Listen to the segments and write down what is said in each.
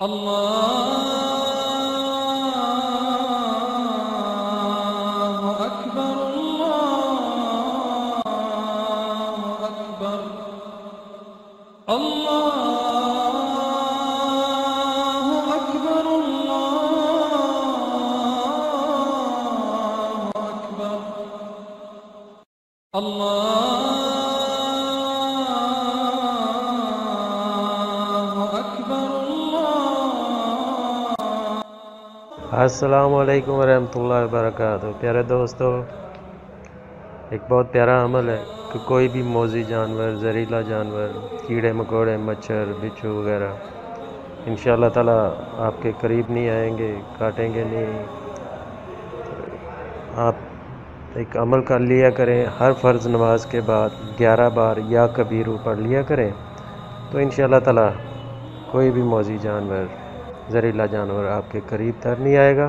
अल्लाहु अकबर, अल्लाहु अकबर, अल्लाहु अकबर, अल्लाहु अकबर, अल्लाहु अकबर, अस्सलामु अलैकुम वरहमतुल्लाहि वबरकातुहू। प्यारे दोस्तों, एक बहुत प्यारा अमल है कि कोई भी मौजी जानवर, जहरीला जानवर, कीड़े मकोड़े, मच्छर, बिच्छू वगैरह इंशाअल्लाह ताला आपके करीब नहीं आएंगे, काटेंगे नहीं। आप एक अमल कर लिया करें, हर फ़र्ज़ नमाज के बाद 11 बार या कबीरू पढ़ लिया करें, तो इंशाअल्लाह ताला कोई भी मौजी जानवर, जहरीला जानवर आपके करीब तर नहीं आएगा।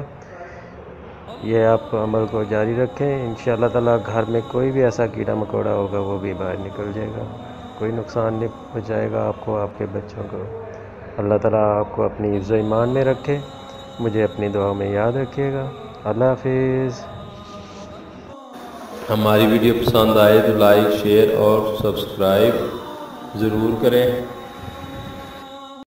ये आप अमल को जारी रखें, इंशाअल्लाह ताला घर में कोई भी ऐसा कीड़ा मकोड़ा होगा वो भी बाहर निकल जाएगा, कोई नुकसान नहीं पहुँचाएगा आपको, आपके बच्चों को। अल्लाह ताला आपको अपनी हिफ्ज़ ईमान में रखे। मुझे अपनी दुआ में याद रखिएगा। अल्लाह हाफिज़। हमारी वीडियो पसंद आए तो लाइक, शेयर और सब्सक्राइब ज़रूर करें।